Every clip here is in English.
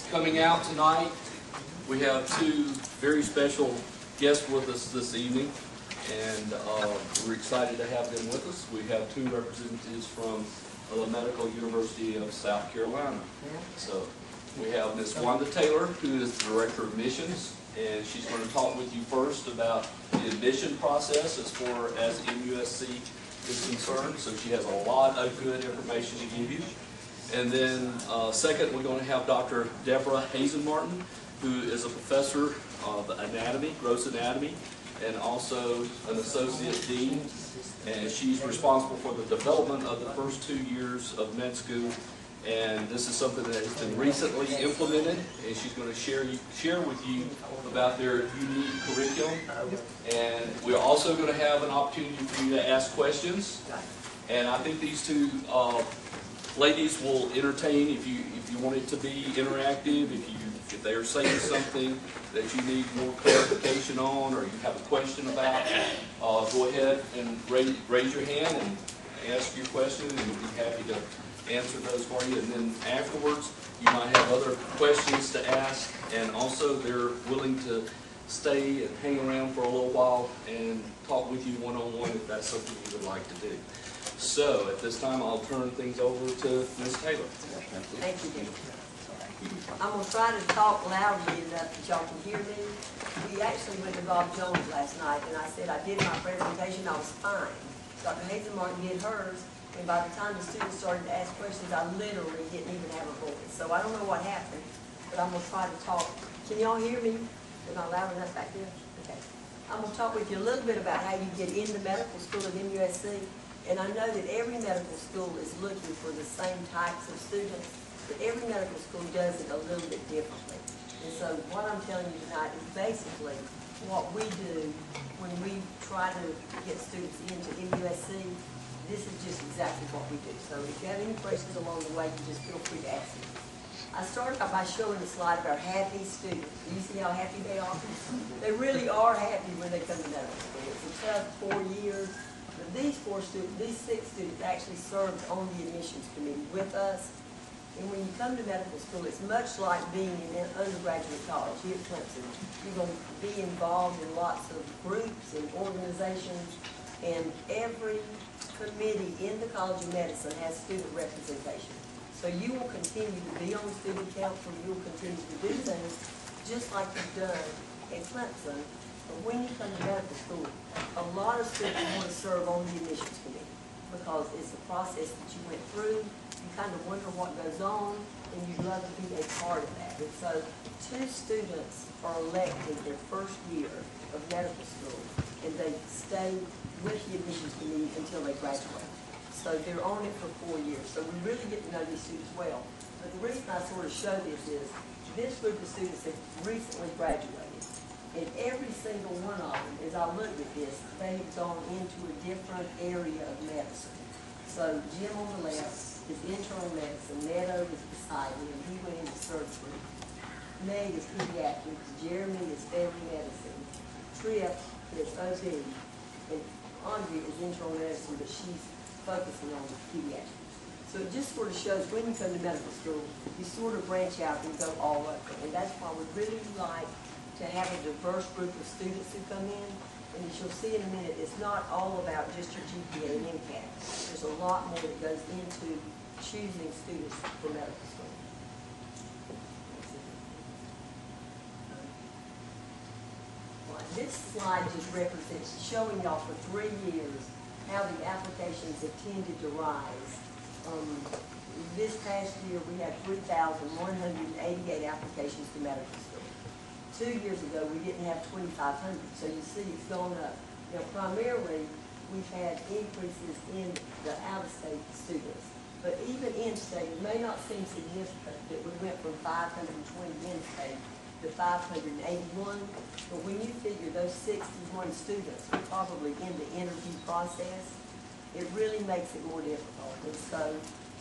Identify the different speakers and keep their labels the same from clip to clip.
Speaker 1: coming out tonight. We have two very special guests with us this evening, and we're excited to have them with us. We have two representatives from the Medical University of South Carolina. So we have Ms. Wanda Taylor, who is the Director of Admissions, and she's going to talk with you first about the admission process as far as MUSC is concerned. So she has a lot of good information to give you. And then second, we're going to have Dr. Deborah Hazen-Martin, who is a professor of anatomy, gross anatomy, and also an associate dean. And she's responsible for the development of the first 2 years of med school. And this is something that has been recently implemented, and she's going to share with you about their unique curriculum. And we're also going to have an opportunity for you to ask questions. And I think these two ladies will entertain if you want it to be interactive. If they are saying something that you need more clarification on, or you have a question about, go ahead and raise your hand and ask your question, and we'll be happy to answer those for you. And then afterwards, you might have other questions to ask, and also they're willing to stay and hang around for a little while and talk with you one-on-one if that's something you would like to do. So at this time, I'll turn things over to Ms. Taylor.
Speaker 2: Thank you, Dean. I'm going to try to talk loudly enough that y'all can hear me. We actually went to Bob Jones last night, and I said I did my presentation, I was fine. Dr. Hazen-Martin did hers, and by the time the students started to ask questions, I literally didn't even have a voice. So I don't know what happened, but I'm going to try to talk. Can y'all hear me? Am I loud enough back there? Okay. I'm going to talk with you a little bit about how you get into medical school at MUSC. And I know that every medical school is looking for the same types of students, but every medical school does it a little bit differently. And so what I'm telling you tonight is basically what we do when we try to get students into MUSC. This is just exactly what we do. So if you have any questions along the way, you just feel free to ask me. I started out by showing a slide of our happy students. Do you see how happy they are? They really are happy when they come to medical school. It's a tough 4 years. But these 6 students actually served on the admissions committee with us. And when you come to medical school, it's much like being in an undergraduate college here at Clemson. You're going to be involved in lots of groups and organizations, and every committee in the College of Medicine has student representation. So you will continue to be on student council, you will continue to do things just like you've done at Clemson. But when you come to medical school, a lot of students want to serve on the admissions committee because it's the process that you went through. You kind of wonder what goes on, and you'd love to be a part of that. And so 2 students are elected their first year of medical school, and they stay with the admissions committee until they graduate. So they're on it for 4 years. So we really get to know these students well. But the reason I sort of show this is this group of students have recently graduated. And every single one of them, as I look at this, they've gone into a different area of medicine. So Jim on the left is internal medicine, Neto is beside him, he went into surgery. Meg is pediatrics, Jeremy is family medicine, Tripp is OB, and Andrea is internal medicine, but she's focusing on pediatrics. So it just sort of shows when you come to medical school, you sort of branch out and go all over. And that's why we really like to have a diverse group of students who come in. And as you'll see in a minute, it's not all about just your GPA and MCAT. There's a lot more that goes into choosing students for medical school. This slide just represents showing y'all for 3 years how the applications have tended to rise. This past year we had 3,188 applications to medical school. 2 years ago, we didn't have 2,500, so you see it's gone up. Now, primarily, we've had increases in the out-of-state students, but even in-state, it may not seem significant that we went from 520 in-state to 581, but when you figure those 61 students are probably in the interview process, it really makes it more difficult. And so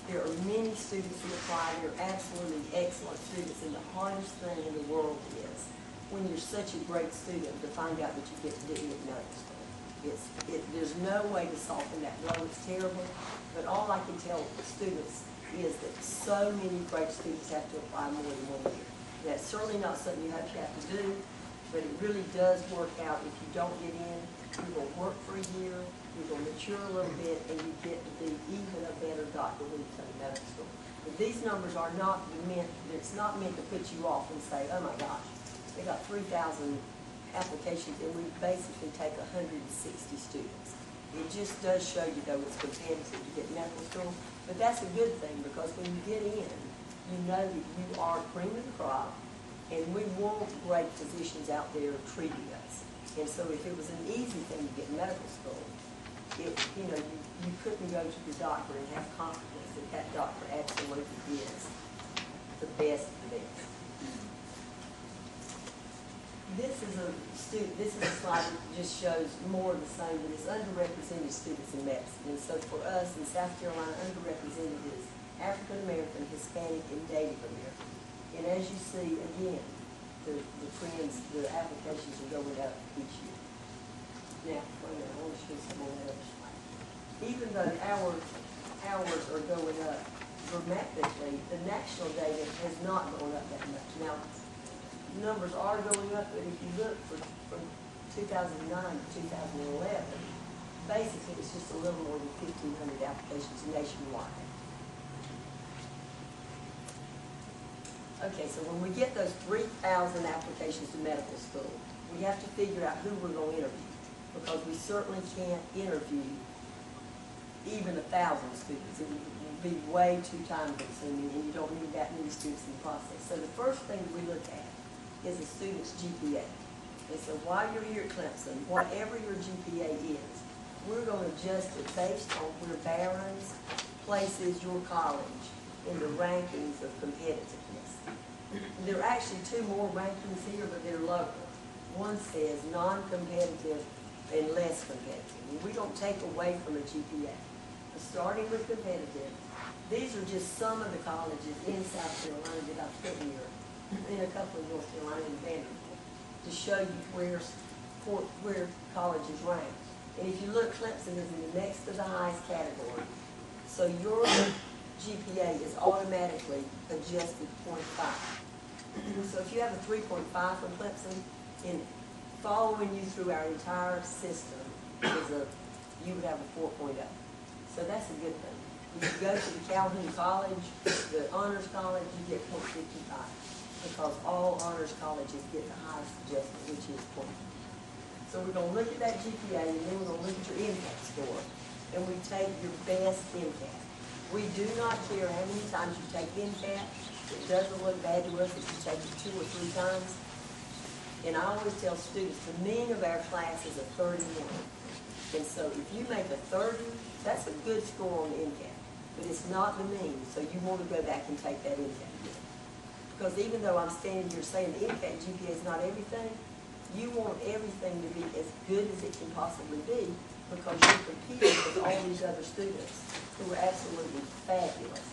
Speaker 2: there are many students who apply. They're absolutely excellent students, and the hardest thing in the world is when you're such a great student to find out that you get to do it at medical school. There's no way to soften that blow. It's terrible, but all I can tell students is that so many great students have to apply more than 1 year. That's certainly not something you have to do, but it really does work out. If you don't get in, you're going to work for a year, you're going to mature a little bit, and you get to be even a better doctor when you come to medical school. But these numbers are not meant, it's not meant to put you off and say, oh my gosh, they got 3,000 applications and we basically take 160 students. It just does show you, though, it's competitive to get medical school, but that's a good thing because when you get in, you know that you are cream of the crop, and we want great physicians out there treating us. And so if it was an easy thing to get medical school, you couldn't go to the doctor and have confidence that that doctor absolutely is the best of the best. This is a slide that just shows more of the same, but it's underrepresented students in medicine. And so for us in South Carolina, underrepresented is African American, Hispanic, and Native American. And as you see, again, the trends, the applications are going up each year. Now, wait a minute, I want to show you some on that other slide. Even though hours are going up dramatically, the national data has not gone up that much. Now, numbers are going up, but if you look from 2009 to 2011, basically it's just a little more than 1,500 applications nationwide. Okay, so when we get those 3,000 applications to medical school, we have to figure out who we're going to interview, because we certainly can't interview even 1,000 students. It would be way too time consuming, and you don't need that many students in the process. So the first thing we look at is a student's GPA. And so while you're here at Clemson, whatever your GPA is, we're going to adjust it based on where Barron's places your college in the rankings of competitiveness. There are actually two more rankings here, but they're lower. One says non-competitive and less competitive. And we don't take away from a GPA. But starting with competitive, these are just some of the colleges in South Carolina that I've put here, in a couple of North Carolina and Vanderbilt, to show you where colleges rank. And if you look, Clemson is in the next to the highest category. So your GPA is automatically adjusted 0.5. So if you have a 3.5 from Clemson, in following you through our entire system, you would have a 4.0. So that's a good thing. If you go to the Calhoun College, the honors college, you get 0.55, because all honors colleges get the highest adjustment, which is 0.5. So we're going to look at that GPA, and then we're going to look at your MCAT score, and we take your best MCAT. We do not care how many times you take MCAT. It doesn't look bad to us if you take it 2 or 3 times. And I always tell students, the mean of our class is a 31. And so if you make a 30, that's a good score on the MCAT. But it's not the mean, so you want to go back and take that MCAT again. Because even though I'm standing here saying the MCAT GPA is not everything, you want everything to be as good as it can possibly be, because you're competing with all these other students who are absolutely fabulous.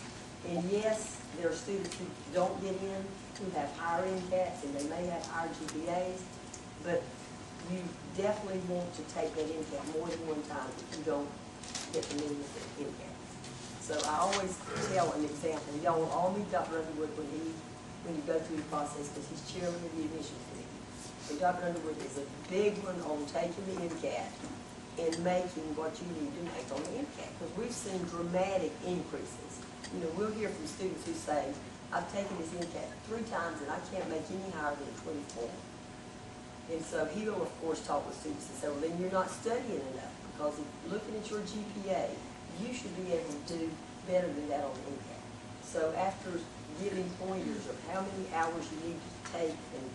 Speaker 2: And yes, there are students who don't get in, who have higher MCATs, and they may have higher GPAs, but you definitely want to take that MCAT more than one time if you don't get the meaning of the MCAT. So I always tell an example. Y'all will all meet Dr. Underwood when you go through the process, because he's chairman of the admissions committee. And Dr. Underwood is a big one on taking the MCAT and making what you need to make on the MCAT, because we've seen dramatic increases. You know, we'll hear from students who say, I've taken this MCAT 3 times and I can't make any higher than 24. And so he will, of course, talk with students and say, well, then you're not studying enough, because if looking at your GPA, you should be able to do better than that on the MCAT. So after giving pointers of how many hours you need to take and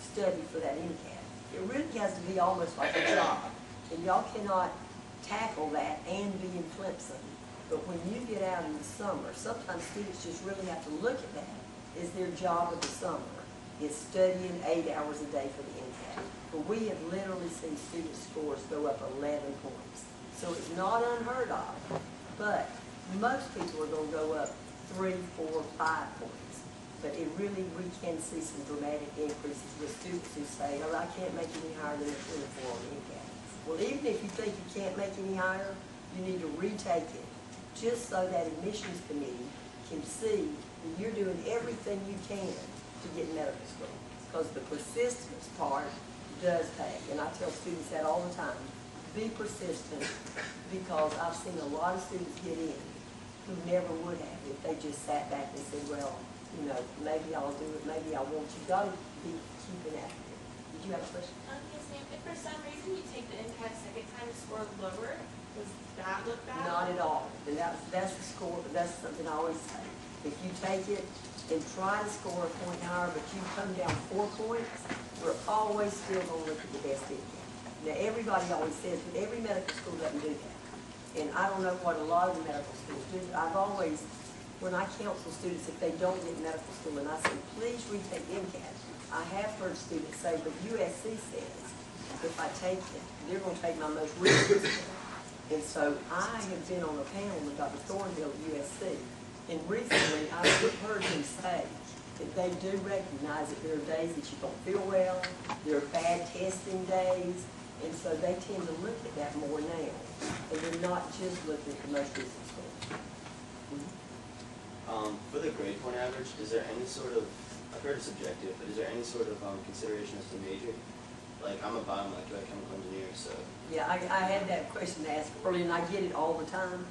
Speaker 2: study for that MCAT, it really has to be almost like a job. And y'all cannot tackle that and be in Clemson. But when you get out in the summer, sometimes students just really have to look at that as their job of the summer, is studying 8 hours a day for the MCAT. But we have literally seen student scores go up 11 points. So it's not unheard of, but most people are going to go up 3, 4, 5 points. But it really, we can see some dramatic increases with students who say, oh, I can't make any higher than a 24 on the MCAT. Well, even if you think you can't make any higher, you need to retake it, just so that admissions committee can see that you're doing everything you can to to get medical school, because the persistence part does pay. And I tell students that all the time. Be persistent, because I've seen a lot of students get in who never would have if they just sat back and said, well, you know, maybe I'll do it, maybe I won't. You've got to be keeping after it. Did you have a question?
Speaker 3: Yes, ma'am. If for some reason you take the MCAT second time and score lower, does that look bad?
Speaker 2: Not at all. And that's the score, but that's something I always say. If you take it and try to score a point higher, but you come down 4 points, we're always still going to look at the best MCAT. Now, everybody always says, but every medical school doesn't do that. And I don't know what a lot of the medical schools do. I've always, when I counsel students, if they don't get medical school, and I say, please retake MCAT, I have heard students say, but USC says, if I take it, they're going to take my most recent score. And so I have been on a panel with Dr. Thornhill at USC, and recently I've heard him say that they do recognize that there are days that you don't feel well, there are bad testing days, and so they tend to look at that more now, and they're not just looking at the most recent score.
Speaker 4: For the grade point average, is there any sort of, I've heard it's subjective, but is there any sort of consideration as to major? Like, I'm a biomolecular chemical engineer, so.
Speaker 2: Yeah, I had that question asked earlier, and I get it all the time.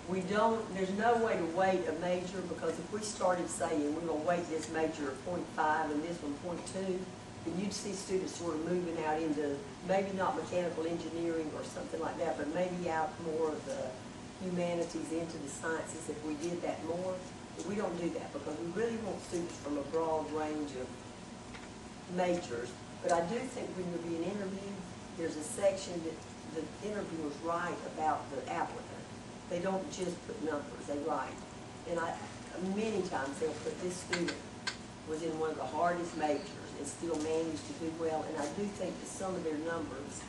Speaker 2: We don't, there's no way to weight a major, because if we started saying we're going to weight this major at 0.5 and this one 0.2, then you'd see students sort of moving out into maybe not mechanical engineering or something like that, but maybe out more of the humanities into the sciences if we did that more. But we don't do that, because we really want students from a broad range of majors. But I do think when you'll be an interview, there's a section that the interviewers write about the applicant. They don't just put numbers, they write. And many times they'll put, this student was in one of the hardest majors and still managed to do well. And I do think that some of their numbers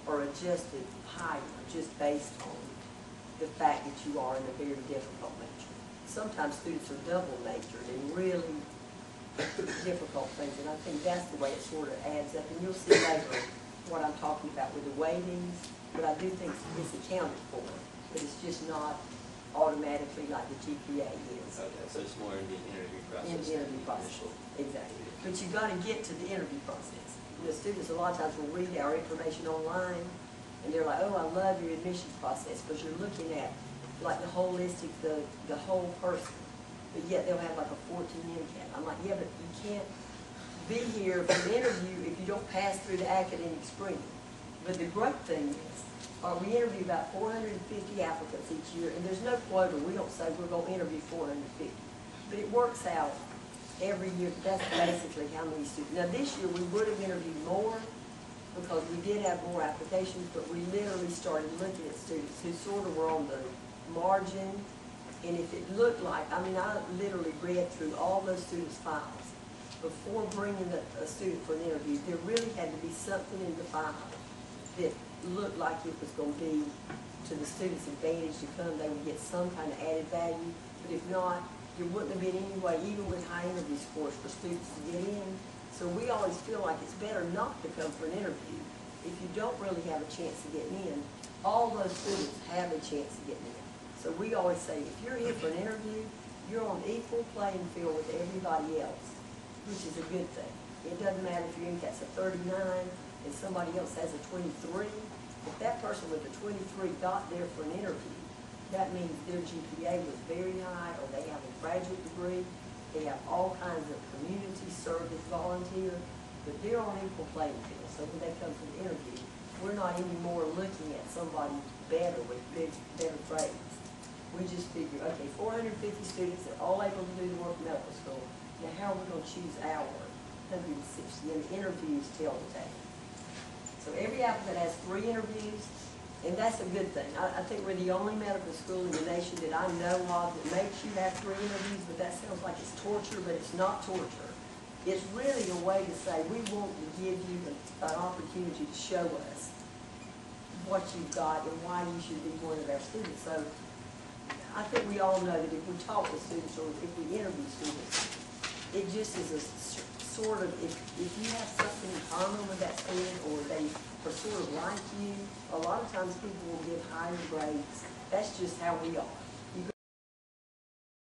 Speaker 2: are adjusted higher just based on the fact that you are in a very difficult major. Sometimes students are double majored in really difficult things, and I think that's the way it sort of adds up. And you'll see later what I'm talking about with the weightings, but I do think it's accounted for, but it's just not automatically like the GPA is.
Speaker 4: Okay, so it's more in the interview process.
Speaker 2: In the interview process, exactly. But you got to get to the interview process. The students a lot of times will read our information online, and they're like, oh, I love your admissions process, because you're looking at like the holistic, the whole person. But yet they'll have like a 14 MCAT. I'm like, yeah, but you can't be here for an interview if you don't pass through the academic screening. But the great thing is, we interview about 450 applicants each year, and there's no quota. We don't say we're going to interview 450. But it works out every year. That's basically how many students. Now this year we would have interviewed more because we did have more applications, but we literally started looking at students who sort of were on the margin. And if it looked like, I mean, I literally read through all those students' files before bringing a student for an interview. There really had to be something in the file that looked like it was going to be to the student's advantage to come. They would get some kind of added value. But if not, there wouldn't have been any way, even with high interview scores, for students to get in. So we always feel like it's better not to come for an interview. If you don't really have a chance of getting in, all those students have a chance of getting in. So we always say, if you're here for an interview, you're on equal playing field with everybody else, which is a good thing. It doesn't matter if your MCAT's a 39 and somebody else has a 23. If that person with a 23 got there for an interview, that means their GPA was very high, or they have a graduate degree, they have all kinds of community service, volunteer, but they're on equal playing field. So when they come to the interview, we're not anymore looking at somebody better with better grades. We just figure, okay, 450 students are all able to do the work in medical school. Now, how are we going to choose our 160? And the interviews tell the tale. So every applicant has 3 interviews, and that's a good thing. I think we're the only medical school in the nation that I know of that makes you have 3 interviews, but that sounds like it's torture, but it's not torture. It's really a way to say, we want to give you an opportunity to show us what you've got and why you should be one of our students. So I think we all know that if we talk to students or if we interview students, it just is a sort of, if you have something in common with that student or they are sort of like you, a lot of times people will give higher grades. That's just how we are.